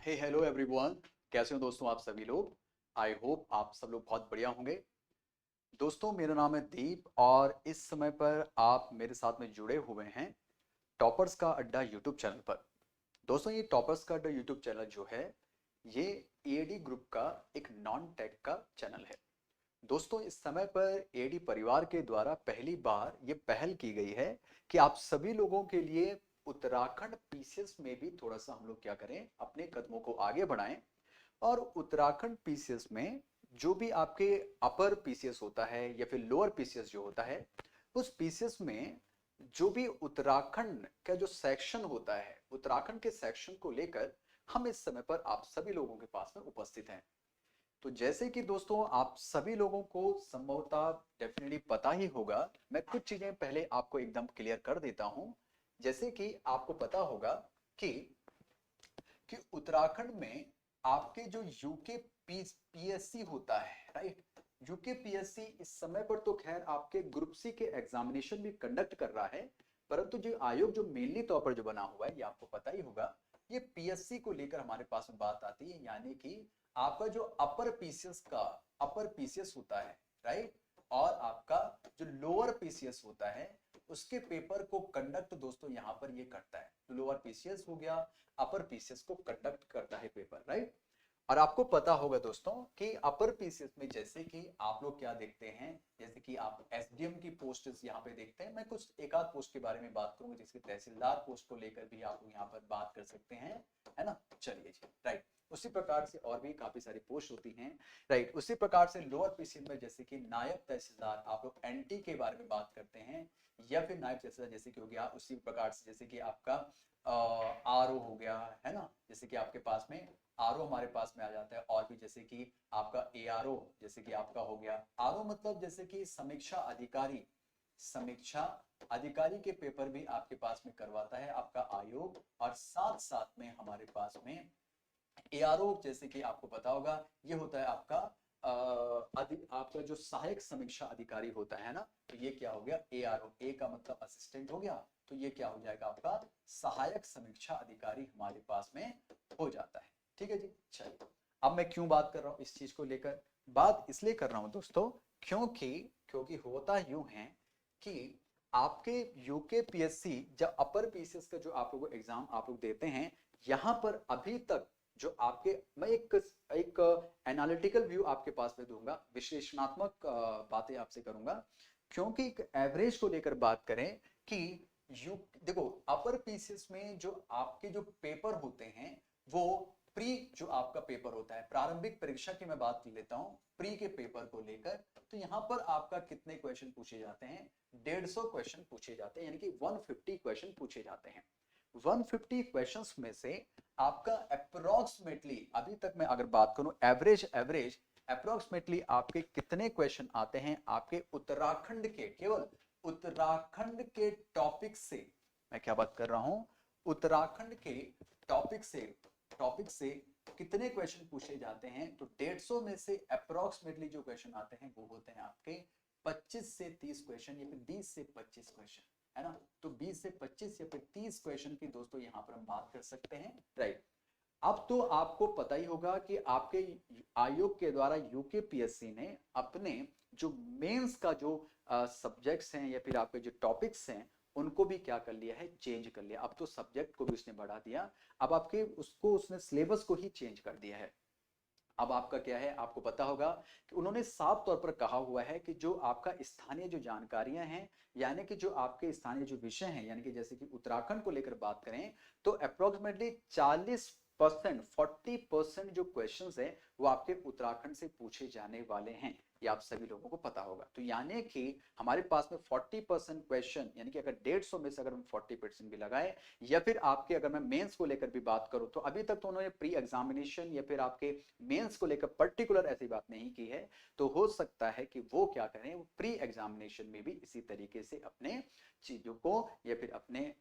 हे hello everyone, कैसे हो दोस्तों आप सभी लोग। आई होप आप सब लोग बहुत बढ़िया होंगे। दोस्तों मेरा नाम है दीप और इस समय पर आप मेरे साथ में जुड़े हुए हैं टॉपर्स का अड्डा यूट्यूब चैनल पर। दोस्तों ये टॉपर्स का अड्डा यूट्यूब चैनल जो है ये एडी ग्रुप का एक नॉन टेक का चैनल है। दोस्तों इस समय पर एडी परिवार के द्वारा पहली बार ये पहल की गई है कि आप सभी लोगों के लिए उत्तराखंड पीसीएस में भी थोड़ा सा हम लोग क्या करें, अपने कदमों को आगे बढ़ाएं। और उत्तराखंड पीसीएस में जो भी आपके अपर पीसीएस होता है या फिर लोअर पीसीएस जो होता है, उस पीसीएस में जो भी उत्तराखंड का जो सेक्शन होता है, उत्तराखंड के सेक्शन को लेकर हम इस समय पर आप सभी लोगों के पास में उपस्थित हैं। तो जैसे कि दोस्तों आप सभी लोगों को संभवतः डेफिनेटली पता ही होगा, मैं कुछ चीजें पहले आपको एकदम क्लियर कर देता हूं। जैसे कि आपको पता होगा कि उत्तराखंड में आपके जो यूके पीएससी होता है, राइट। यूके पीएससी इस समय पर तो खैर आपके ग्रुप सी के एग्जामिनेशन भी कंडक्ट कर रहा है, परंतु जो आयोग जो मेनली तौर पर जो बना हुआ है ये आपको पता ही होगा, ये पीएससी को लेकर हमारे पास में बात आती है। यानी कि आपका जो अपर पीसीएस होता है, राइट, और आपका जो लोअर पीसीएस होता है उसके पेपर को कंडक्ट दोस्तों यहाँ पर ये करता है। तो लोअर पीसीएस हो गया, अपर पीसीएस को कंडक्ट करता है पेपर, राइट। और आपको पता होगा दोस्तों कि अपर पीसीएस में जैसे कि आप लोग क्या देखते हैं, जैसे कि आप एसडीएम की पोस्ट यहाँ पे देखते हैं। मैं कुछ एक आध पोस्ट के बारे में बात करूंगा, जिसके तहसीलदार पोस्ट को लेकर भी आप लोग यहाँ पर बात कर सकते हैं, है ना। चलिए जी, राइट। उसी प्रकार से और भी काफी सारी पोस्ट होती हैं, राइट। उसी प्रकार से लोअर पीसीएस में जैसे कि नायब तहसीलदार आप लोग एनटी के बारे में बात करते हैं, या फिर नायब तहसीलदार जैसे कि हो गया। उसी प्रकार से जैसे कि आपका आरओ हो गया, है ना। जैसे कि आपके पास में आरओ हमारे पास में आ जाता है। और भी जैसे कि आपका एआरओ, जैसे कि आपका हो गया आरओ मतलब जैसे कि समीक्षा अधिकारी के पेपर भी आपके पास में करवाता है आपका आयोग। और साथ साथ में हमारे पास में एआरओ जैसे कि आपको पता होगा ये होता है आपका आपका जो सहायक समीक्षा अधिकारी होता है ना। तो ये क्या हो गया, एआरओ, ए का मतलब असिस्टेंट हो गया, तो ये क्या हो जाएगा आपका सहायक समीक्षा अधिकारी हमारे पास में हो जाता है। ठीक है जी, चलिए। अब मैं क्यों बात कर रहा हूँ इस चीज को लेकर, बात इसलिए कर रहा हूँ दोस्तों क्योंकि क्योंकि होता यूं है कि आपके यूके पीएससी जब अपर पीसीएस का जो आप लोगों को एग्जाम आप लोग देते हैं, यहां पर अभी तक जो आपके, मैं एक एनालिटिकल व्यू आपके पास में दूंगा, विश्लेषणात्मक बातें आपसे करूंगा। क्योंकि एक एवरेज को लेकर बात करें कि यू देखो अपर पीसीएस में जो आपके जो पेपर होते हैं वो प्री जो आपका पेपर होता है, प्रारंभिक परीक्षा की मैं बात कर लेता हूं, प्री के पेपर को लेकर। तो यहां पर आपका कितने क्वेश्चन पूछे जाते हैं, 150 क्वेश्चन पूछे जाते हैं, यानी कि 150 क्वेश्चन पूछे जाते हैं। 150 क्वेश्चंस में से आपका अप्रोक्सीमेटली अभी तक मैं अगर बात करूं एवरेज अप्रोक्सीमेटली आपके कितने क्वेश्चन आते हैं आपके उत्तराखंड के, केवल उत्तराखंड के टॉपिक से मैं क्या बात कर रहा हूं, उत्तराखंड के टॉपिक से कितने क्वेश्चन पूछे जाते हैं। तो 150 में से अप्रोक्सीमेटली जो क्वेश्चन आते हैं वो होते हैं आपके 25 से 30 क्वेश्चन, या फिर 20 से 25 क्वेश्चन, है ना। तो 20 से 25 या फिर 30 क्वेश्चन की दोस्तों यहां पर हम बात कर सकते हैं, राइट। अब तो आपको पता ही होगा कि आपके आयोग के द्वारा यूके पीएससी ने अपने जो मेंस का जो सब्जेक्ट्स हैं या फिर आपके जो टॉपिक्स हैं उनको भी क्या कर लिया है, चेंज कर लिया। अब तो सब्जेक्ट को भी उसने बढ़ा दिया, अब आपके उसको उसने सिलेबस को ही चेंज कर दिया है। अब आपका क्या है, आपको पता होगा कि उन्होंने साफ तौर पर कहा हुआ है कि जो आपका स्थानीय जो जानकारियां हैं, यानी कि जो आपके स्थानीय जो विषय हैं, यानी कि जैसे कि उत्तराखंड को लेकर बात करें तो अप्रोक्सीमेटली 40% जो क्वेश्चंस है वो आपके उत्तराखंड से पूछे जाने वाले हैं, ये आप सभी लोगों को पता होगा। तो यानी कि हमारे पास में 40% क्वेश्चन, यानी कि अगर 150 में से अगर हम 40% भी लगाए, या फिर आपके अगर मैं मेंस को लेकर भी बात करूं तो अभी तक तो उन्होंने प्री एग्जामिनेशन या फिर आपके मेंस को लेकर पर्टिकुलर ऐसी बात नहीं की है। तो हो सकता है कि वो क्या करें, वो प्री एग्जामिनेशन में भी इसी तरीके से अपने चीजों को या फिर अपने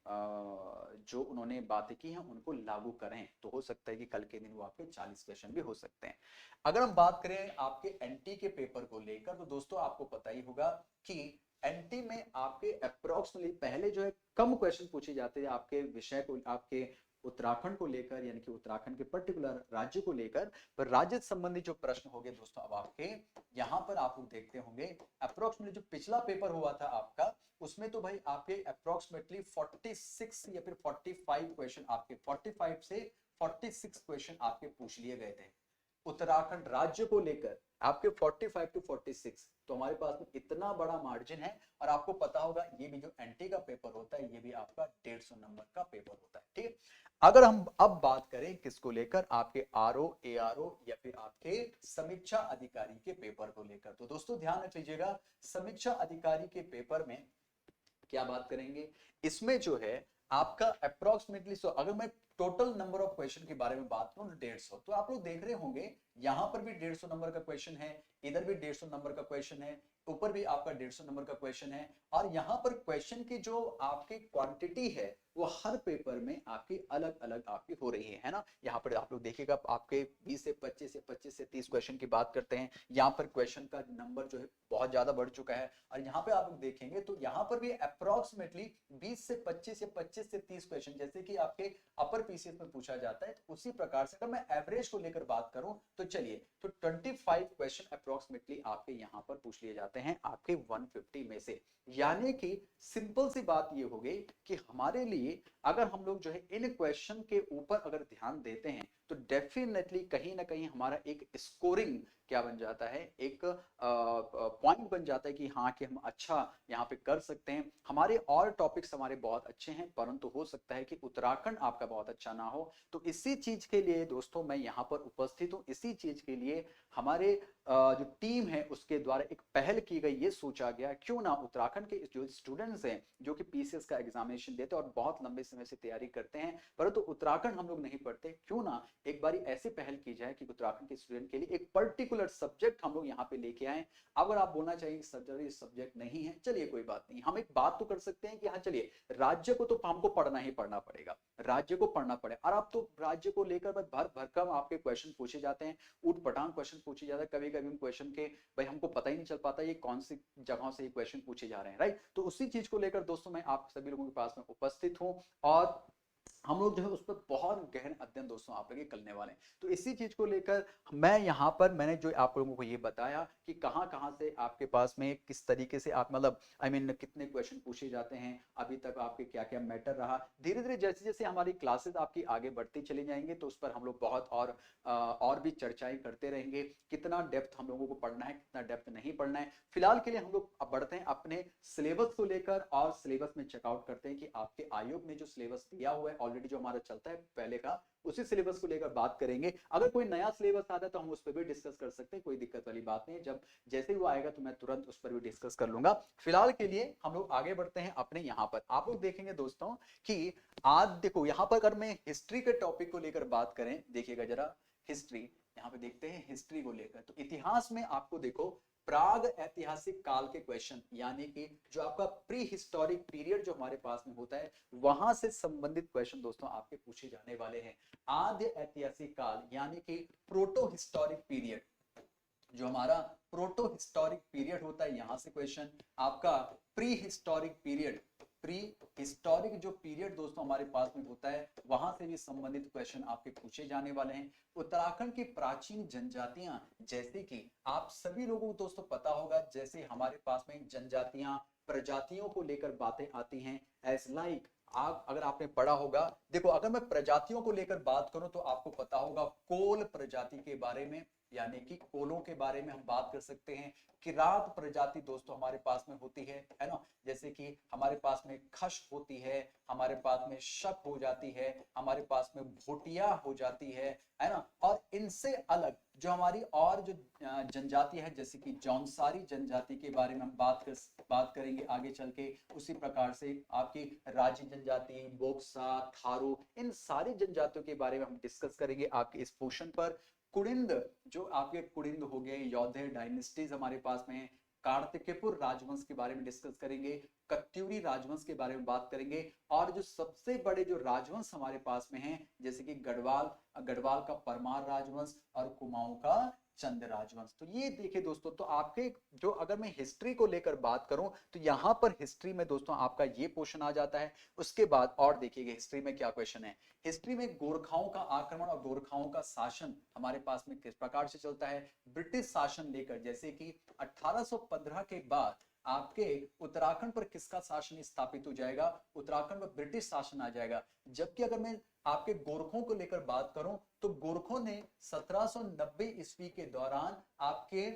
जो उन्होंने बातें की हैं उनको लागू करें। तो हो सकता है कि कल के दिन वो आपके 40 क्वेश्चन भी हो सकते हैं। अगर हम बात करें आपके एनटी के पेपर को लेकर तो दोस्तों आपको पता ही होगा कि एनटी में आपके अप्रोक्सीमेटली पहले जो है कम क्वेश्चन पूछे जाते हैं आपके विषय को, आपके उत्तराखंड को लेकर, यानी कि उत्तराखंड के पर्टिकुलर राज्य को लेकर, पर राज्य संबंधी जो प्रश्न हो गए दोस्तों अब आपके यहाँ पर आप लोग देखते होंगे अप्रोक्सीमेटली जो पिछला पेपर हुआ था आपका, उसमें तो भाई आपके अप्रोक्सीमेटली 46 या फिर 45 क्वेश्चन, आपके 45 से 46 क्वेश्चन आपके पूछ लिए गए थे उत्तराखंड राज्य को लेकर, आपके 45 टू 46। तो हमारे पास में इतना बड़ा मार्जिन है, और आपको पता होगा ये भी जो एनटी का पेपर होता है ये भी आपका 150 नंबर का पेपर होता है, ठीक है। अगर हम अब बात करें किसको लेकर, आपके आरओ, एआरओ या फिर आपके समीक्षा अधिकारी के पेपर को लेकर, तो दोस्तों ध्यान रख लीजिएगा समीक्षा अधिकारी के पेपर में क्या बात करेंगे। इसमें जो है आपका अप्रोक्सीमेटली, सो अगर मैं टोटल नंबर ऑफ क्वेश्चन के बारे में बात करूं 150, तो आप लोग देख रहे होंगे यहां पर भी 150 नंबर का क्वेश्चन है, इधर भी 150 नंबर का क्वेश्चन है, ऊपर भी आपका 150 नंबर का क्वेश्चन है, और यहां पर क्वेश्चन की जो आपकी क्वांटिटी है वो हर पेपर में आपकी अलग अलग आपकी हो रही है ना। यहाँ पर आप लोग देखिएगा आपके 20 से 25 या 25 से 30 क्वेश्चन की बात करते हैं, यहाँ पर क्वेश्चन का नंबर जो है बहुत ज्यादा बढ़ चुका है, और यहाँ पे आप लोग देखेंगे तो यहाँ पर भी अप्रोक्सीमेटली 20 से 25 या 25 से 30 क्वेश्चन जैसे कि आपके अपर पीसीएस में पूछा जाता है, तो उसी प्रकार से अगर मैं एवरेज को लेकर बात करूं तो चलिए, तो 25 क्वेश्चन अप्रोक्सीमेटली आपके यहाँ पर पूछ लिए जाते हैं आपके 150 में से। यानी कि सिंपल सी बात ये हो गई कि हमारे लिए अगर हम लोग जो है इन क्वेश्चन के ऊपर अगर ध्यान देते हैं तो डेफिनेटली कहीं ना कहीं हमारा एक स्कोरिंग क्या बन जाता है, एक पॉइंट बन जाता है कि हाँ कि हम अच्छा यहाँ पे कर सकते हैं। हमारे और टॉपिक्स हमारे बहुत अच्छे हैं, परंतु हो सकता है कि उत्तराखंड आपका बहुत अच्छा ना हो। तो इसी चीज के लिए दोस्तों मैं यहाँ पर उपस्थित हूँ, इसी चीज के लिए हमारे जो टीम है उसके द्वारा एक पहल की गई, ये सोचा गया क्यों ना उत्तराखंड के जो स्टूडेंट्स हैं जो कि पीसीएस का एग्जामिनेशन देते हैं और बहुत लंबे समय से तैयारी करते हैं, परंतु उत्तराखंड हम लोग नहीं पढ़ते, क्यों ना एक बारी ऐसी पहल की जाए कि उत्तराखंड के स्टूडेंट के लिए एक पर्टिकुलर सब्जेक्ट हम लोग यहाँ पे लेके आए। अगर आप बोलना चाहिए सब्जेक्ट नहीं है, चलिए कोई बात नहीं, हम एक बात तो कर सकते हैं कि हाँ चलिए राज्य को तो हमको पढ़ना ही पढ़ना पड़ेगा, राज्य को पढ़ना पड़े, और आप तो राज्य को लेकर भर भरकम आपके क्वेश्चन पूछे जाते हैं, ऊट पटांग क्वेश्चन पूछे जाते हैं, कभी कभी हम क्वेश्चन के भाई हमको पता ही नहीं चल पाता ये कौन सी जगहों से ये क्वेश्चन पूछे जा रहे हैं, राइट। तो उसी चीज को लेकर दोस्तों मैं आप सभी लोगों के पास में उपस्थित हूं, और हम लोग जो है उस पर बहुत गहन अध्ययन दोस्तों आप लोग करने वाले हैं। तो इसी चीज को लेकर मैं यहाँ पर मैंने जो आप लोगों को ये बताया कि कहाँ कहाँ से आपके पास में किस तरीके से आप मतलब कितने क्वेश्चन पूछे जाते हैं, अभी तक आपके क्या क्या मैटर रहा। धीरे धीरे जैसे जैसे हमारी क्लासेस आपकी आगे बढ़ती चली जाएंगे तो उस पर हम लोग बहुत और भी चर्चाएं करते रहेंगे, कितना डेप्थ हम लोगों को पढ़ना है, कितना डेप्थ नहीं पढ़ना है। फिलहाल के लिए हम लोग अब बढ़ते हैं अपने सिलेबस को लेकर, और सिलेबस में चेकआउट करते हैं कि आपके आयोग ने जो सिलेबस दिया हुआ है ऑलरेडी जो हमारा चलता है पहले का, उसी सिलेबस को लेकर बात करेंगे। अगर कोई नया सिलेबस आता है तो हम उस पर भी डिस्कस कर सकते हैं, कोई दिक्कत वाली बात नहीं है, जब जैसे ही वो आएगा तो मैं तुरंत उस पर भी डिस्कस कर लूंगा। फिलहाल के लिए हम लोग आगे बढ़ते हैं अपने यहाँ पर। आप लोग देखेंगे दोस्तों कि आज देखो यहाँ पर अगर मैं हिस्ट्री के टॉपिक को लेकर बात करें, देखिएगा जरा हिस्ट्री, यहाँ पे देखते हैं हिस्ट्री को लेकर, तो इतिहास में आपको देखो प्राग ऐतिहासिक काल के क्वेश्चन, यानी कि जो आपका प्री हिस्टोरिक पीरियड जो हमारे पास में होता है वहां से संबंधित क्वेश्चन दोस्तों आपके पूछे जाने वाले हैं। आद्य ऐतिहासिक काल यानी कि प्रोटो हिस्टोरिक पीरियड, जो हमारा प्रोटो हिस्टोरिक पीरियड होता है यहां से क्वेश्चन, आपका pre historic period, pre historic जो पीरियड दोस्तों हमारे पास में होता है वहां से भी संबंधित क्वेश्चन आपके पूछे जाने वाले हैं। उत्तराखंड की प्राचीन जनजातियां, जैसे कि आप सभी लोगों को दोस्तों पता होगा, जैसे हमारे पास में जनजातियां प्रजातियों को लेकर बातें आती हैं, एज लाइक आप अगर आपने पढ़ा होगा, देखो अगर मैं प्रजातियों को लेकर बात करूं तो आपको पता होगा कोल प्रजाति के बारे में, यानी कि कोलों के बारे में हम बात कर सकते हैं। किरात प्रजाति दोस्तों हमारे पास में होती है ना, जैसे कि हमारे पास में खश होती है, हमारे पास में शक हो जाती है, हमारे पास में भोटिया हो जाती है ना। और इनसे अलग जो हमारी और जो जनजाति है, जैसे कि जौनसारी जनजाति के बारे में हम बात करेंगे आगे चल के। उसी प्रकार से आपकी राजी जनजाति, बोक्सा, थारू, इन सारी जनजातियों के बारे में हम डिस्कस करेंगे आपके इस पोर्शन पर। कुड़िंद, जो आपके कुड़िंद हो गए, यौधेय डायनेस्टीज हमारे पास में, कार्तिकेयपुर राजवंश के बारे में डिस्कस करेंगे, कत्यूरी राजवंश के बारे में बात करेंगे, और जो सबसे बड़े जो राजवंश हमारे पास में हैं, जैसे कि गढ़वाल का परमार राजवंश और कुमाऊं का चंद राजवंश। तो ये देखिए दोस्तों, तो आपके जो, अगर मैं हिस्ट्री को लेकर बात करूं तो यहां पर हिस्ट्री में दोस्तों आपका ये क्वेश्चन आ जाता है। उसके बाद और देखिएगा हिस्ट्री में क्या क्वेश्चन है। हिस्ट्री में गोरखाओं का आक्रमण और गोरखाओं का शासन हमारे पास में किस प्रकार से चलता है। ब्रिटिश शासन लेकर, जैसे कि 1815 के बाद आपके उत्तराखंड पर किसका शासन स्थापित हो जाएगा, उत्तराखंड पर ब्रिटिश शासन आ जाएगा। जबकि अगर मैं आपके गोरखों को लेकर बात करूं तो गोरखों ने 1790 ईस्वी के दौरान आपके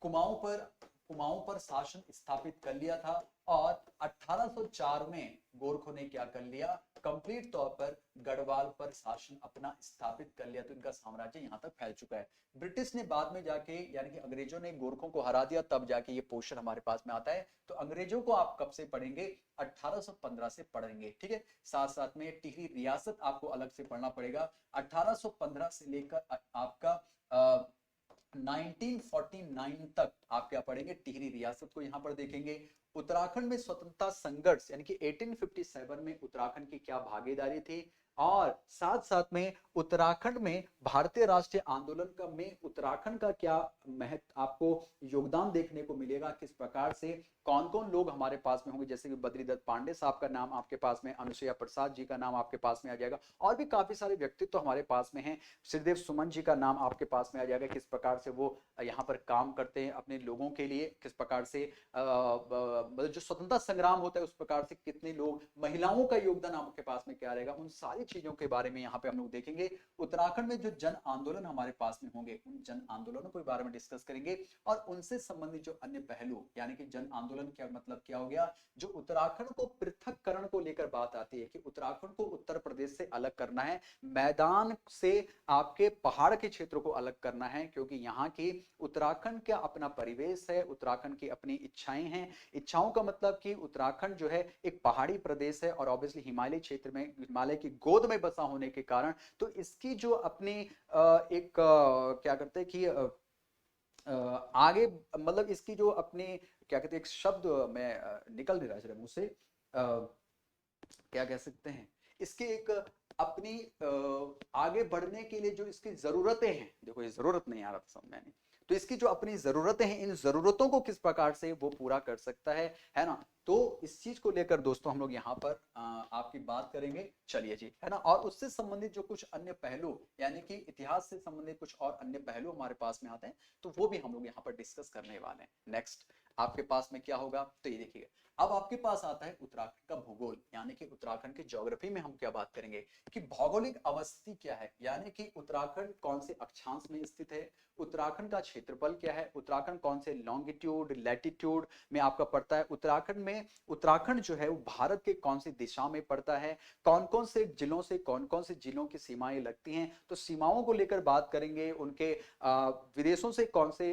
कुमाऊं पर शासन स्थापित कर लिया था, और 1804 में गोरखों ने क्या कर लिया, कंप्लीट तौर पर गढ़वाल पर शासन अपना स्थापित कर लिया। तो इनका साम्राज्य यहां तक फैल चुका है। ब्रिटिश ने बाद में जाके, यानी कि अंग्रेजों ने गोरखों को हरा दिया, तब जाके ये पोर्शन हमारे पास में आता है। तो अंग्रेजों को आप कब से पढ़ेंगे, 1815 से पढ़ेंगे, ठीक है। साथ साथ में टिहरी रियासत आपको अलग से पढ़ना पड़ेगा। 1815 से लेकर आपका 1949 तक आप क्या पढ़ेंगे, टिहरी रियासत को यहां पर देखेंगे। उत्तराखंड में स्वतंत्रता संघर्ष यानी कि 1857 में उत्तराखंड की क्या भागीदारी थी, और साथ साथ में उत्तराखंड में भारतीय राष्ट्रीय आंदोलन का में उत्तराखंड का क्या महत्व आपको योगदान देखने को मिलेगा, किस प्रकार से कौन कौन लोग हमारे पास में होंगे, जैसे कि बद्रीदत्त पांडे साहब का नाम आपके पास में, अनुसुईया प्रसाद जी का नाम आपके पास में आ जाएगा, और भी काफी सारे व्यक्तित्व हमारे पास में हैं। श्रीदेव सुमन जी का नाम आपके पास में आ जाएगा, किस प्रकार से वो यहाँ पर काम करते हैं अपने लोगों के लिए, किस प्रकार से जो स्वतंत्रता संग्राम होता है उस प्रकार से कितने लोग, महिलाओं का योगदान आपके पास में क्या रहेगा, उन सारी चीजों के बारे में यहाँ पे हम लोग देखेंगे। उत्तराखंड में जो जन आंदोलन हमारे पास में होंगे, उन जन आंदोलनों के बारे में डिस्कस करेंगे, और उनसे संबंधित जो अन्य पहलू, यानी कि जन आंदोलन क्या मतलब क्या हो गया, जो उत्तराखंड को पृथककरण को लेकर बात आती है कि उत्तराखंड को उत्तर प्रदेश से अलग करना है, मैदान से आपके पहाड़ के क्षेत्रों को अलग करना है, क्योंकि यहाँ की उत्तराखंड का अपना परिवेश है, उत्तराखंड की अपनी इच्छाएं हैं। इच्छाओं का मतलब कि उत्तराखंड जो है एक पहाड़ी प्रदेश है, और ऑब्वियसली हिमालय क्षेत्र में, हिमालय की गोद में बसा होने के कारण, तो इसकी जो अपनी एक क्या करते हैं कि आगे, मतलब इसकी जो अपनी क्या कहते हैं, एक शब्द में निकल नहीं रहा है मुंह से, क्या कह सकते हैं, इसके एक अपनी आगे बढ़ने के लिए जो इसकी जरूरतें हैं, देखो ये जरूरत नहीं आ रहा था समझ में नहीं, तो इसकी जो अपनी जरूरतें हैं, इन जरूरतों को किस प्रकार से वो पूरा कर सकता है ना। तो इस चीज को लेकर दोस्तों हम लोग यहाँ पर आपकी बात करेंगे, चलिए जी, है ना। और उससे संबंधित जो कुछ अन्य पहलू, यानी कि इतिहास से संबंधित कुछ और अन्य पहलू हमारे पास में आते हैं, तो वो भी हम लोग यहाँ पर डिस्कस करने वाले हैं। नेक्स्ट आपके पास में क्या होगा, तो ये देखिए, अब आपके पास आता है उत्तराखंड का भूगोल, यानी कि उत्तराखंड के ज्योग्राफी में हम क्या बात करेंगे कि भौगोलिक अवस्थिति क्या है, यानी कि उत्तराखंड कौन से अक्षांश में स्थित है, उत्तराखंड का क्षेत्रफल क्या है, उत्तराखंड कौन से लॉन्गिट्यूड लैटिट्यूड में आपका पड़ता है, उत्तराखंड जो है वो भारत के कौन सी दिशा में पड़ता है, कौन कौन से जिलों से कौन कौन से जिलों की सीमाएं लगती हैं, तो सीमाओं को लेकर बात करेंगे, उनके विदेशों से कौन से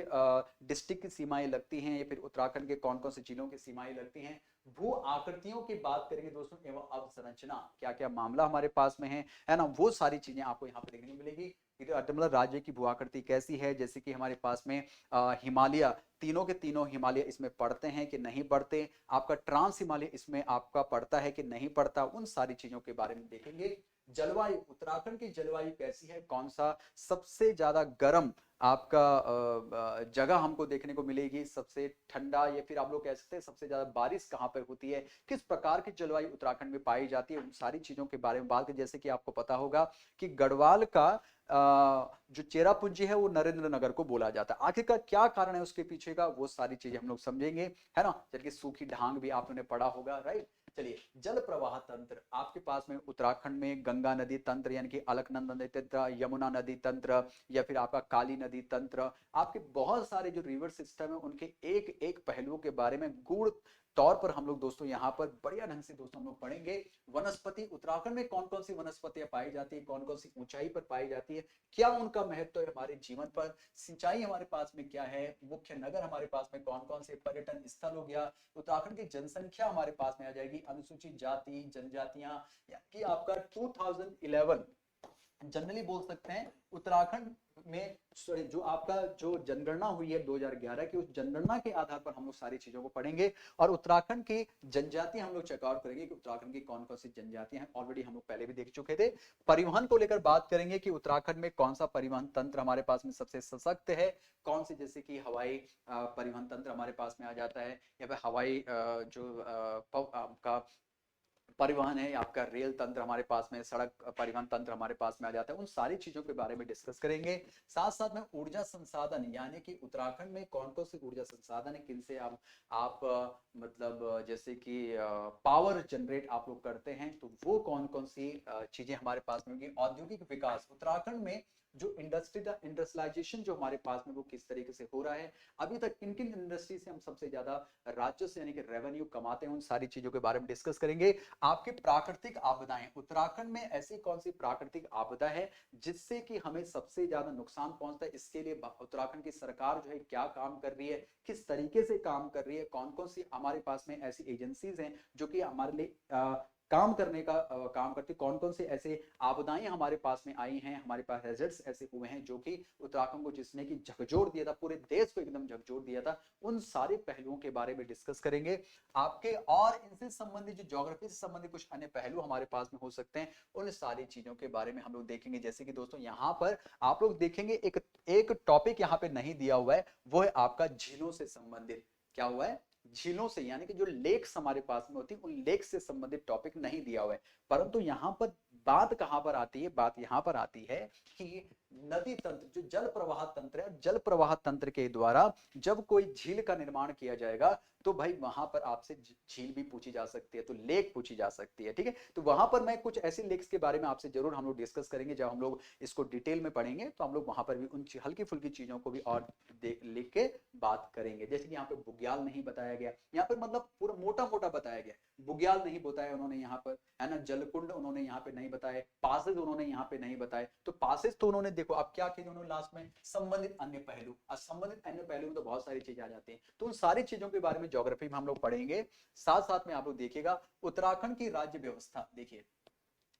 डिस्ट्रिक्ट की सीमाएं लगती हैं, या फिर उत्तराखंड के कौन कौन से जिलों की सीमाएं लगती हैं, भू आकृतियों की बात करेंगे दोस्तों, एवं अवसंरचना क्या क्या मामला हमारे पास में है ना, वो सारी चीजें आपको यहाँ पे देखने को मिलेगी। मतलब राज्य की भू आकृति कैसी है, जैसे कि हमारे पास में हिमालय, तीनों के तीनों हिमालय इसमें पड़ते हैं कि नहीं पड़ते, आपका ट्रांस हिमालय इसमें आपका पड़ता है कि नहीं पड़ता, उन सारी चीजों के बारे में देखेंगे। जलवायु, उत्तराखंड की जलवायु कैसी है, कौन सा सबसे ज्यादा गर्म आपका जगह हमको देखने को मिलेगी, सबसे ठंडा, या फिर आप लोग कह सकते हैं सबसे ज्यादा बारिश कहाँ पर होती है, किस प्रकार की जलवायु उत्तराखंड में पाई जाती है, उन सारी चीजों के बारे में बात करें। जैसे कि आपको पता होगा कि गढ़वाल का जो चेरापूंजी है वो नरेंद्र नगर को बोला जाता है, आखिरकार क्या कारण है उसके पीछे का, वो सारी चीजें हम लोग समझेंगे, है ना। जबकि सूखी ढांग भी आपने पढ़ा होगा, राइट। चलिए, जल प्रवाह तंत्र आपके पास में उत्तराखंड में गंगा नदी तंत्र, यानी कि अलकनंदा नदी तंत्र, यमुना नदी तंत्र, या फिर आपका काली नदी तंत्र, आपके बहुत सारे जो रिवर सिस्टम है उनके एक एक पहलुओं के बारे में गूढ़ तौर पर हम लोग दोस्तों यहाँ पर बढ़िया ढंग से दोस्तों हम लोग पढ़ेंगे। वनस्पति, उत्तराखंड में कौन कौन सी वनस्पतियां पाई जाती है, कौन कौन सी ऊंचाई पर पाई जाती है, क्या उनका महत्व है हमारे जीवन पर, सिंचाई हमारे पास में क्या है, मुख्य नगर हमारे पास में कौन कौन से, पर्यटन स्थल हो गया, उत्तराखंड की जनसंख्या हमारे पास में आ जाएगी, अनुसूचित जाति जनजातियां, कि आपका 2011 जनरली बोल सकते हैं उत्तराखंड में जो आपका जो जनगणना हुई है 2011 की, उस जनगणना के आधार पर हम लोग सारी चीजों को पढ़ेंगे और उत्तराखंड की जनजाति हम लोग चेकआउट करेंगे कि उत्तराखंड की कौन कौन सी जनजातियां हैं। ऑलरेडी हम लोग पहले भी देख चुके थे। परिवहन को लेकर बात करेंगे कि उत्तराखंड में कौन सा परिवहन तंत्र हमारे पास में सबसे सशक्त है, कौन सी, जैसे कि हवाई परिवहन तंत्र हमारे पास में आ जाता है, या फिर हवाई आपका परिवहन है, आपका रेल तंत्र हमारे पास में, सड़क परिवहन तंत्र हमारे पास में आ जाता है। उन सारी चीजों के बारे में डिस्कस करेंगे। साथ साथ में ऊर्जा संसाधन, यानी कि उत्तराखंड में कौन कौन से ऊर्जा संसाधन है, किनसे आप मतलब जैसे कि पावर जनरेट आप लोग करते हैं, तो वो कौन कौन सी चीजें हमारे पास में होंगी। औद्योगिक विकास, उत्तराखंड में जो इंडस्ट्रियलाइजेशन जो हमारे पास में वो किस तरीके से हो रहा है, अभी तक किन किन इंडस्ट्री से हम सबसे ज्यादा राज्य से यानी कि रेवेन्यू कमाते हैं, उन सारी चीजों के बारे में डिस्कस करेंगे। आपकी प्राकृतिक आपदाएं, उत्तराखंड में ऐसी कौन सी प्राकृतिक आपदा है जिससे कि हमें सबसे ज्यादा नुकसान पहुंचता है, इसके लिए उत्तराखंड की सरकार जो है क्या काम कर रही है, किस तरीके से काम कर रही है, कौन कौन सी हमारे पास में ऐसी एजेंसीज हैं जो कि हमारे लिए काम करने का काम करती, कौन कौन से ऐसे आपदाएं हमारे पास में आई हैं, हमारे पास हैजर्ड्स ऐसे हुए हैं जो कि उत्तराखंड को जिसने की झकझोर दिया था, पूरे देश को एकदम झकझोर दिया था, उन सारे पहलुओं के बारे में डिस्कस करेंगे। आपके और इनसे संबंधित जो ज्योग्राफी से संबंधित कुछ अन्य पहलू हमारे पास में हो सकते हैं, उन सारी चीजों के बारे में हम लोग देखेंगे। जैसे कि दोस्तों यहाँ पर आप लोग देखेंगे एक टॉपिक यहाँ पे नहीं दिया हुआ है, वो है आपका झीलों से संबंधित। क्या हुआ है? झीलों से, यानी कि जो लेक्स हमारे पास में होती है, उन लेक्स से संबंधित टॉपिक नहीं दिया हुआ है। परंतु यहाँ पर बात कहां पर आती है? बात यहाँ पर आती है कि नदी तंत्र, जो जल प्रवाह तंत्र है, जल प्रवाह तंत्र के द्वारा जब कोई झील का निर्माण किया जाएगा तो भाई वहां पर आपसे झील भी पूछी जा सकती है, तो लेक पूछी जा सकती है। ठीक है, तो वहां पर मैं कुछ ऐसी लेक्स के बारे में आपसे जरूर हम लोग डिस्कस करेंगे। जब हम लोग इसको डिटेल में पढ़ेंगे तो हम लोग वहां पर भी उन हल्की फुल्की चीजों को भी और लिख के बात करेंगे। जैसे कि यहाँ पे बुग्याल नहीं बताया गया, यहाँ पर मतलब पूरा मोटा मोटा बताया गया, बुग्याल नहीं बताया उन्होंने यहाँ पर, है ना, जलकुंड उन्होंने यहाँ पे नहीं बताए, पासेज उन्होंने यहाँ पे नहीं बताए। तो पासेज तो उन्होंने, देखो अब क्या किया उन्होंने लास्ट में, संबंधित अन्य पहलू, और संबंधित अन्य पहलू में तो बहुत सारी चीजें आ जाती हैं। तो उन सारी चीजों के बारे में ज्योग्राफी में हम लोग पढ़ेंगे। साथ साथ में आप लोग देखिएगा उत्तराखंड की राज्य व्यवस्था, देखिए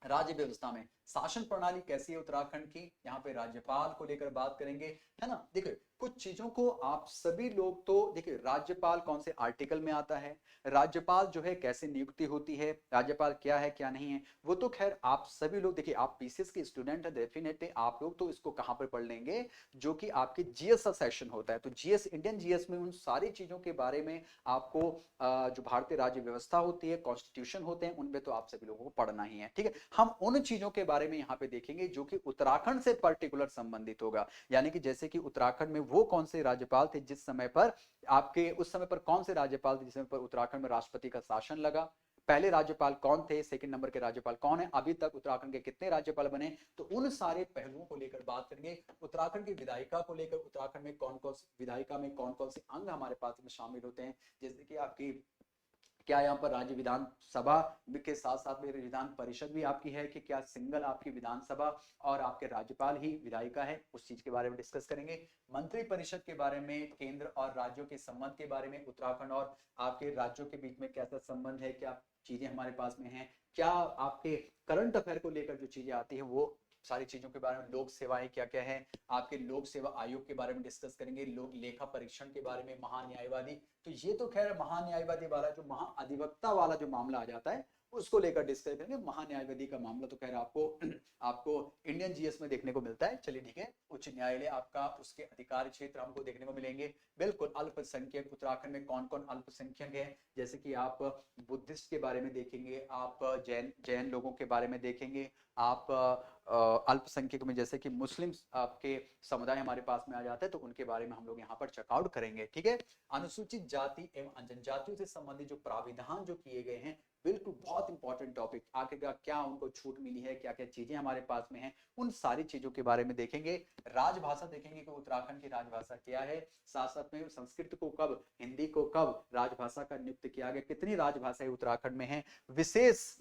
राज्य व्यवस्था में शासन प्रणाली कैसी है उत्तराखंड की, यहाँ पे राज्यपाल को लेकर बात करेंगे, है ना। देखिए कुछ चीजों को आप सभी लोग तो देखिए, राज्यपाल कौन से आर्टिकल में आता है, राज्यपाल जो है कैसे नियुक्ति होती है, राज्यपाल क्या है क्या नहीं है, वो तो खैर आप सभी लोग देखिए, आप पीसीएस के स्टूडेंट है, डेफिनेटली आप लोग तो इसको कहां पर पढ़ लेंगे, जो कि आपके जीएस का सेशन होता है। तो जीएस, इंडियन जीएस में उन सारी चीजों के बारे में आपको जो भारतीय राज्य व्यवस्था होती है, कॉन्स्टिट्यूशन होते हैं, उनपे तो आप सभी लोगों को पढ़ना ही है। ठीक है, हम उन चीजों के बारे में यहाँ पे देखेंगे जो कि उत्तराखंड से पर्टिकुलर संबंधित होगा। यानी कि जैसे कि उत्तराखंड में वो कौन से राज्यपाल थे जिस समय पर आपके, उस समय पर कौन से राज्यपाल थे जिस समय पर उत्तराखंड में राष्ट्रपति का शासन लगा, पहले राज्यपाल कौन थे, सेकंड नंबर के राज्यपाल कौन है, अभी तक उत्तराखंड के कितने राज्यपाल बने, तो उन सारे पहलुओं को लेकर बात करेंगे। उत्तराखंड की विधायिका को लेकर, उत्तराखंड में कौन कौन विधायिका में कौन कौन से अंग हमारे पास में शामिल होते हैं, जैसे कि आपकी क्या यहाँ पर राज्य विधानसभा के साथ साथ में विधान परिषद भी आपकी है, कि क्या सिंगल आपकी विधानसभा और आपके राज्यपाल ही विधायिका है, उस चीज के बारे में डिस्कस करेंगे। मंत्री परिषद के बारे में, केंद्र और राज्यों के संबंध के बारे में, उत्तराखंड और आपके राज्यों के बीच में कैसा संबंध है, क्या चीजें हमारे पास में हैं, क्या आपके करंट अफेयर को लेकर जो चीजें आती है वो सारी चीजों के बारे में, लोक सेवाएं क्या क्या है, आपके लोक सेवा आयोग के बारे में डिस्कस करेंगे, लोक लेखा परीक्षण के बारे में, महान्यायवादी, तो ये तो खैर महान्यायवादी वाला जो महाअधिवक्ता वाला जो मामला आ जाता है उसको लेकर डिस्कस करेंगे। महान्यायवादी का मामला तो खैर आपको आपको इंडियन जीएस में देखने को मिलता है। चलिए ठीक है, उच्च न्यायालय आपका, उसके अधिकार क्षेत्र हमको देखने को मिलेंगे। बिल्कुल, अल्पसंख्यक, उत्तराखंड में कौन कौन अल्पसंख्यक है, जैसे कि आप बुद्धिस्ट के बारे में देखेंगे, आप जैन लोगों के बारे में देखेंगे, आप अल्पसंख्यक में जैसे कि मुस्लिम आपके समुदाय हमारे पास में आ जाते हैं, तो उनके बारे में हम लोग यहाँ पर चेकआउट करेंगे। ठीक है, अनुसूचित जाति एवं जनजातियों से संबंधित जो प्राविधान जो किए गए हैं, बिल्कुल बहुत इंपॉर्टेंट टॉपिक, आखिरकार क्या उनको छूट मिली है, क्या क्या चीजें हमारे पास में हैं, उन सारी चीजों के बारे में देखेंगे। राजभाषा देखेंगे कि उत्तराखंड की राजभाषा क्या है, साथ साथ में संस्कृत को कब, हिंदी को कब राजभाषा का नियुक्त किया गया, कितनी राजभाषाएं उत्तराखंड में है, विशेष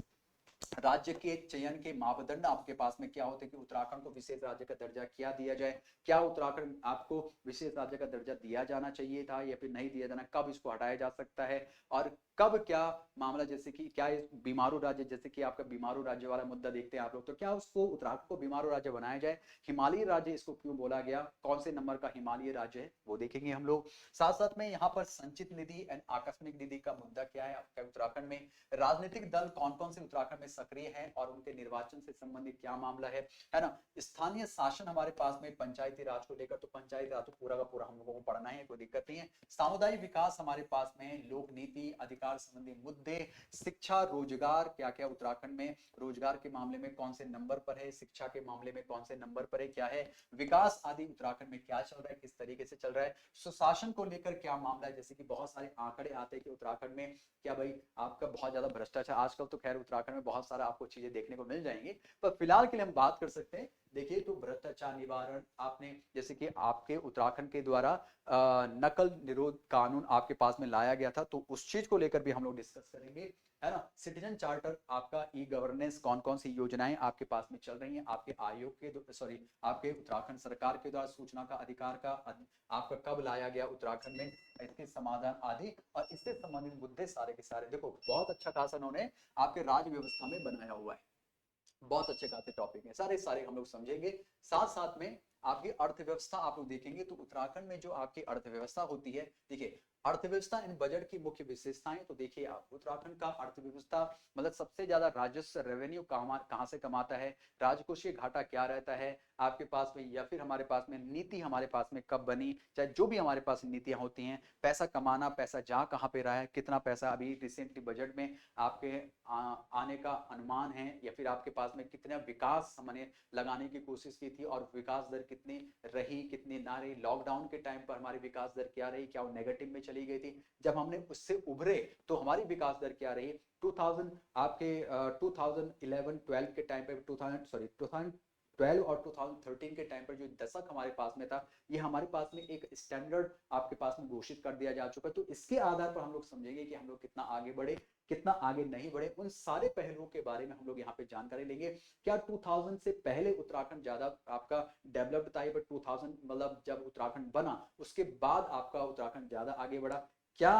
राज्य के चयन के मापदंड आपके पास में क्या होते हैं कि उत्तराखंड को विशेष राज्य का दर्जा क्या दिया जाए, क्या उत्तराखंड आपको विशेष राज्य का दर्जा दिया जाना चाहिए था या फिर नहीं दिया जाना, कब इसको हटाया जा सकता है, और कब क्या मामला, जैसे कि क्या बीमारू राज्य, जैसे कि आपका बीमारू राज्य वाला मुद्दा देखते हैं आप लोग, तो क्या उसको उत्तराखंड को बीमारू राज्य बनाया जाए, हिमालयी राज्य इसको क्यों बोला गया, कौन से नंबर का हिमालयी राज्य है वो देखेंगे हम लोग। साथ साथ में यहाँ पर संचित निधि एंड आकस्मिक निधि का मुद्दा क्या है आपका उत्तराखंड में, राजनीतिक दल कौन कौन से उत्तराखंड में सक्रिय हैं और उनके निर्वाचन से संबंधित क्या मामला है ना। स्थानीय शासन हमारे पास में पंचायती राज को लेकर, तो पंचायती राज तो पूरा का पूरा हम लोगों को पढ़ना है, कोई दिक्कत नहीं है। सामुदायिक विकास हमारे पास में, लोक नीति, अधिकार संबंधी मुद्दे, शिक्षा, रोजगार, क्या क्या उत्तराखंड में रोजगार के मामले में कौन से नंबर पर है, शिक्षा के मामले में कौन से नंबर पर है, क्या है विकास आदि उत्तराखंड में क्या चल रहा है, किस तरीके से चल रहा है, सुशासन को लेकर क्या मामला है। जैसे कि बहुत सारे आंकड़े आते हैं कि उत्तराखंड में क्या भाई आपका बहुत ज्यादा भ्रष्टाचार, आजकल तो खैर उत्तराखंड में बहुत सारा आपको चीजें देखने को मिल जाएंगी, पर फिलहाल के लिए हम बात कर सकते हैं। देखिए तो भ्रष्टाचार निवारण, आपने जैसे कि आपके उत्तराखंड के द्वारा नकल निरोध कानून आपके पास में लाया गया था, तो उस चीज को लेकर भी हम लोग डिस्कस करेंगे, है ना। सिटीजन चार्टर, आपका ई गवर्नेंस, कौन कौन सी योजनाएं आपके पास में चल रही हैं, आपके आयोग के सॉरी आपके उत्तराखंड सरकार के द्वारा सूचना का अधिकार का आपका कब लाया गया उत्तराखंड में, इसके समाधान आदि और इससे संबंधित मुद्दे सारे के सारे, देखो बहुत अच्छा खासा उन्होंने आपके राज्य व्यवस्था में बनाया हुआ है, बहुत अच्छे खासे टॉपिक है, सारे सारे हम लोग समझेंगे। साथ साथ में आपकी अर्थव्यवस्था आप लोग देखेंगे, तो उत्तराखंड में जो आपकी अर्थव्यवस्था होती है, देखिए अर्थव्यवस्था इन बजट की मुख्य विशेषताएं, तो देखिए आप उत्तराखंड का अर्थव्यवस्था मतलब सबसे ज्यादा राजस्व रेवेन्यू कहां से कमाता है, राजकोषीय घाटा क्या रहता है आपके पास में, या फिर हमारे पास में नीति हमारे पास में कब बनी, चाहे जो भी हमारे पास नीतियां होती हैं, पैसा कमाना, पैसा जहां कहां पे रहा है, कितना पैसा अभी रिसेंटली बजट में आपके आने का अनुमान है, या फिर आपके पास में कितना विकास हमने लगाने की कोशिश की थी और विकास दर कितनी रही कितनी ना रही, लॉकडाउन के टाइम पर हमारी विकास दर क्या रही, क्या वो नेगेटिव में चली गई थी, जब हमने उससे उभरे तो हमारी विकास दर क्या रही, 2000 आपके 2011-12 के टाइम पे 2012 और 2013 के टाइम पर जो दशक हमारे पास में था, ये हमारे पास में एक स्टैंडर्ड आपके पास में घोषित कर दिया जा चुका है, तो इसके आधार पर हम लोग समझेंगे कि हम लोग कितना आगे बढ़े कितना आगे नहीं बढ़े, उन सारे पहलुओं के बारे में हम लोग यहाँ पे जानकारी लेंगे। क्या 2000 से पहले उत्तराखंड ज्यादा आपका डेवलप्ड था, बट 2000 मतलब जब उत्तराखंड बना उसके बाद आपका उत्तराखंड ज्यादा आगे बढ़ा, क्या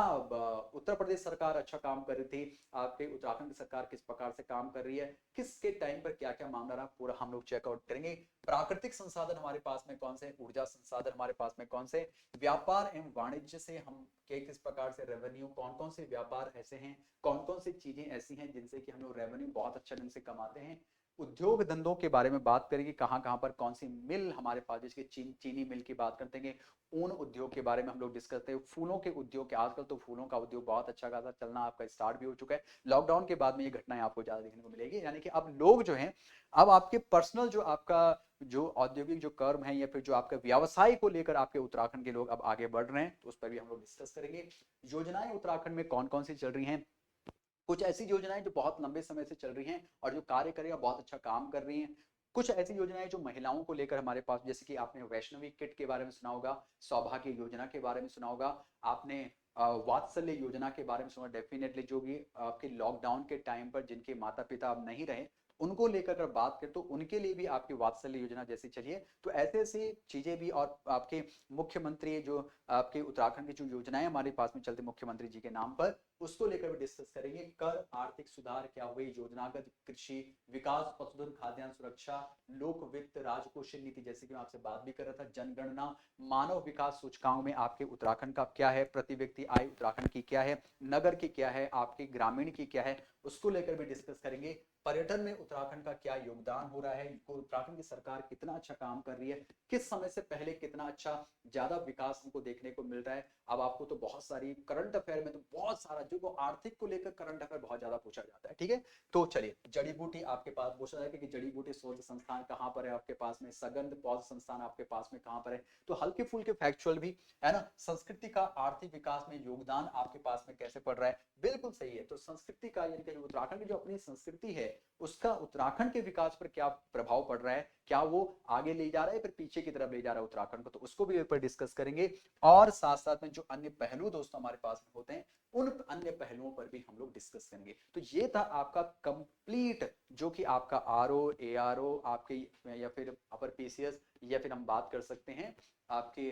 उत्तर प्रदेश सरकार अच्छा काम कर रही थी, आपके उत्तराखंड की सरकार किस प्रकार से काम कर रही है, किसके टाइम पर क्या क्या मामला रहा, पूरा हम लोग चेकआउट करेंगे। प्राकृतिक संसाधन हमारे पास में कौन से, ऊर्जा संसाधन हमारे पास में कौन से, व्यापार एवं वाणिज्य से हम किस प्रकार से रेवेन्यू, कौन कौन से व्यापार ऐसे हैं, कौन कौन सी चीजें ऐसी हैं जिनसे कि हम लोग रेवेन्यू बहुत अच्छा ढंग से कमाते हैं। उद्योग धंधों के बारे में बात करेंगे, कहाँ कहाँ पर कौन सी मिल हमारे पास, जैसे चीनी मिल की बात करते हैं, ऊन उद्योग के बारे में हम लोग डिस्कस करते हैं, फूलों के उद्योग के, आजकल तो फूलों का उद्योग बहुत अच्छा खासा चलना आपका स्टार्ट भी हो चुका है, लॉकडाउन के बाद में ये घटनाएं आपको ज्यादा देखने को मिलेगी, यानी कि अब लोग जो हैं अब आपके पर्सनल जो आपका जो औद्योगिक जो कर्म है या फिर जो आपका व्यवसाय को लेकर आपके उत्तराखंड के लोग अब आगे बढ़ रहे हैं, तो उस पर भी हम लोग डिस्कस करेंगे। योजनाएं उत्तराखंड में कौन कौन सी चल रही हैं, कुछ ऐसी योजनाएं जो बहुत लंबे समय से चल रही हैं और जो कार्य करेगा बहुत अच्छा काम कर रही हैं, कुछ ऐसी योजनाएं जो महिलाओं को लेकर हमारे पास, जैसे कि आपने वैष्णवी किट के बारे में सुना होगा, सौभाग्य योजना के बारे में सुना होगा, आपने वात्सल्य योजना के बारे में सुना डेफिनेटली, जो भी आपके लॉकडाउन के टाइम पर जिनके माता पिता अब नहीं रहे उनको लेकर अगर बात करें तो उनके लिए भी आपकी वात्सल्य योजना जैसी चलिए, तो ऐसे ऐसी चीजें भी, और आपके मुख्यमंत्री जो आपके उत्तराखंड की जो योजनाएं हमारे पास में चलती मुख्यमंत्री जी के नाम पर, उसको लेकर भी डिस्कस करेंगे। कर, आर्थिक सुधार क्या हुए, योजनागत कृषि विकास, पशुधन खाद्यान्न सुरक्षा, लोक वित्त, राजकोषीय नीति, जैसे कि मैं आपसे बात भी कर रहा था, जनगणना, मानव विकास सूचकांक में आपके उत्तराखंड का क्या है, प्रति व्यक्ति आय उत्तराखंड की क्या है, नगर की क्या है, आपके ग्रामीण की क्या है, उसको लेकर भी डिस्कस करेंगे। पर्यटन में उत्तराखंड का क्या योगदान हो रहा है, उत्तराखंड की सरकार कितना अच्छा काम कर रही है, किस समय से पहले कितना अच्छा ज्यादा विकास हमको देखने को मिल रहा है। अब आपको तो बहुत सारी करंट अफेयर में तो बहुत सारा जो आर्थिक को लेकर करंट अफेयर बहुत ज्यादा पूछा जाता है, ठीक है। तो चलिए, जड़ी बूटी आपके पास पूछा जाएगा कि जड़ी बूटी शोध संस्थान कहाँ पर है आपके पास में, सगंध पौध संस्थान आपके पास में कहाँ पर है, तो हल्के फुल्के फैक्चुअल भी है ना। संस्कृति का आर्थिक विकास में योगदान आपके पास में कैसे पड़ रहा है, बिल्कुल सही है। तो संस्कृति का यानी कि उत्तराखंड की जो अपनी संस्कृति है उसका उत्तराखंड के विकास पर क्या प्रभाव पड़ रहा है, क्या वो आगे ले जा रहा है फिर पीछे की तरफ ले जा रहा है उत्तराखंड को, तो उसको भी ऊपर डिस्कस करेंगे। और साथ साथ में जो अन्य पहलू दोस्तों हमारे पास में होते हैं उन अन्य पहलुओं पर भी हम लोग डिस्कस करेंगे। तो ये था आपका कंप्लीट जो कि आपका आरओ, एआरओ आपके, या फिर अपर पीसीएस, या फिर हम बात कर सकते हैं आपके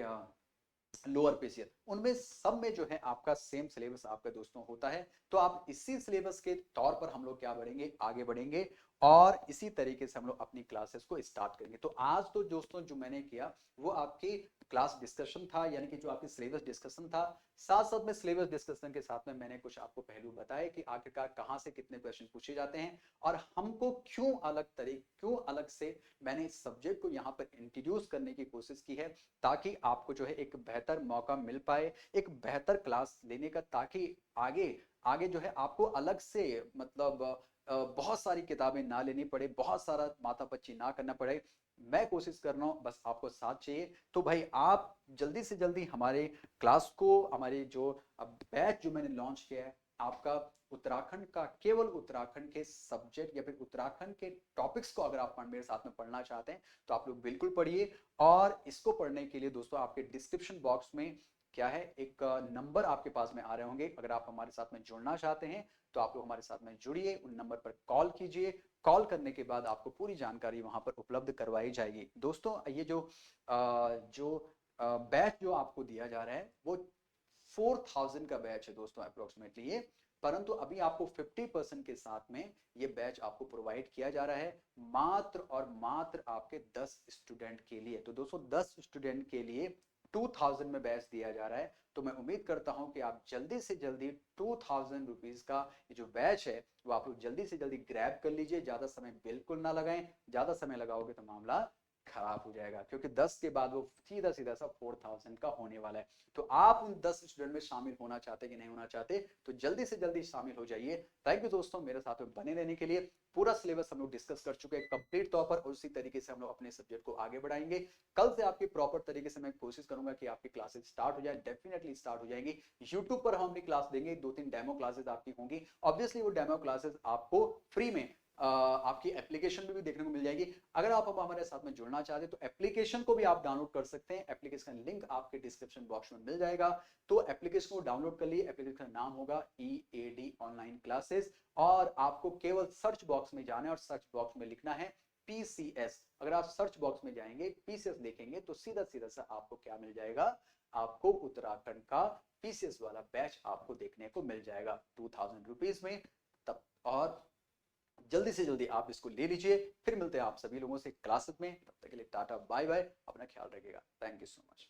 लोअर पीसीएस, उनमें सब में जो है आपका सेम सिलेबस आपका दोस्तों होता है। तो आप इसी सिलेबस के तौर पर हम लोग क्या बढ़ेंगे, आगे बढ़ेंगे और इसी तरीके से हम लोग अपनी क्लासेस को स्टार्ट करेंगे। तो आज तो दोस्तों जो मैंने किया वो आपकी क्लास डिस्कशन था, यानी कि जो आपकी सिलेबस डिस्कशन था। साथ साथ में सिलेबस डिस्कशन के साथ में मैंने कुछ आपको पहलू बताए कि आखिरकार कहाँ से कितने क्वेश्चन पूछे जाते हैं और हमको क्यों अलग से मैंने इस सब्जेक्ट को यहाँ पर इंट्रोड्यूस करने की कोशिश की है, ताकि आपको जो है एक बेहतर मौका मिल पाए एक बेहतर क्लास लेने का, ताकि आगे आगे जो है आपको अलग से मतलब बहुत सारी किताबें ना लेनी पड़े, बहुत सारा माथापच्ची ना करना पड़े। मैं कोशिश कर रहा हूँ, बस आपको साथ चाहिए। तो भाई आप जल्दी से जल्दी हमारे क्लास को, हमारे जो बैच जो मैंने लॉन्च किया है आपका उत्तराखंड का, केवल उत्तराखंड के सब्जेक्ट या फिर उत्तराखंड के टॉपिक्स को अगर आप मेरे साथ में पढ़ना चाहते हैं तो आप लोग बिल्कुल पढ़िए। और इसको पढ़ने के लिए दोस्तों आपके डिस्क्रिप्शन बॉक्स में क्या है, एक नंबर आपके पास में आ रहे होंगे। अगर आप हमारे साथ में जुड़ना चाहते हैं तो आप लोग हमारे साथ में जुड़िए, उन नंबर पर कॉल कीजिए। कॉल करने के बाद आपको पूरी जानकारी वहां पर उपलब्ध करवाई जाएगी। दोस्तों ये जो बैच जो आपको दिया जा रहा है वो 4000 का बैच है दोस्तों अप्रोक्सीमेटली ये, परंतु अभी आपको 50% के साथ में ये बैच आपको प्रोवाइड किया जा रहा है मात्र और मात्र आपके 10 स्टूडेंट के लिए। तो दोस्तों 10 स्टूडेंट के लिए 2000 में बैच दिया जा रहा है। तो मैं उम्मीद करता हूं कि आप जल्दी से जल्दी 2000 रुपीज का ये जो बैच है वो आप लोग जल्दी से जल्दी ग्रैब कर लीजिए। ज्यादा समय बिल्कुल ना लगाएं, ज्यादा समय लगाओगे तो मामला खराब हो जाएगा, क्योंकि 10 के बाद वो सीधा सीधा सा 4000 का होने वाला है। तो आप उन 10 स्टूडेंट में शामिल होना चाहते कि नहीं होना चाहते, तो जल्दी से जल्दी शामिल हो जाइए। थैंक यू दोस्तों मेरे साथ में बने रहने के लिए। पूरा सिलेबस हम लोग डिस्कस कर चुके हैं कंप्लीट तौर पर, उसी तरीके से हम लोग अपने सब्जेक्ट को आगे बढ़ाएंगे। कल से आपकी प्रॉपर तरीके से मैं कोशिश करूंगा कि आपकी क्लासेस स्टार्ट हो जाए, डेफिनेटली स्टार्ट हो जाएंगी। यूट्यूब पर हम अपनी क्लास देंगे, 2-3 डेमो क्लासेस आपकी होंगी। ऑब्वियसली वो डेमो क्लासेस आपको फ्री में आपकी एप्लीकेशन में भी देखने को मिल जाएगी। अगर आप अब हमारे साथ में जुड़ना चाहते हैं तो एप्लीकेशन को भी आप डाउनलोड कर सकते हैं। एप्लीकेशन लिंक आपके डिस्क्रिप्शन बॉक्स में मिल जाएगा। तो एप्लीकेशन को डाउनलोड कर लिए। एप्लीकेशन का नाम होगा EAD ऑनलाइन क्लासेस, और आपको केवल सर्च बॉक्स में जाना है और सर्च बॉक्स में लिखना है PCS। अगर आप सर्च बॉक्स में जाएंगे PCS देखेंगे तो सीधा सीधा सा आपको क्या मिल जाएगा, आपको उत्तराखंड का PCS वाला बैच आपको देखने को मिल जाएगा 2000 रुपीज में। तब और जल्दी से जल्दी आप इसको ले लीजिए। फिर मिलते हैं आप सभी लोगों से क्लासेस में, तब तक के लिए टाटा बाय बाय, अपना ख्याल रखिएगा। Thank you so much.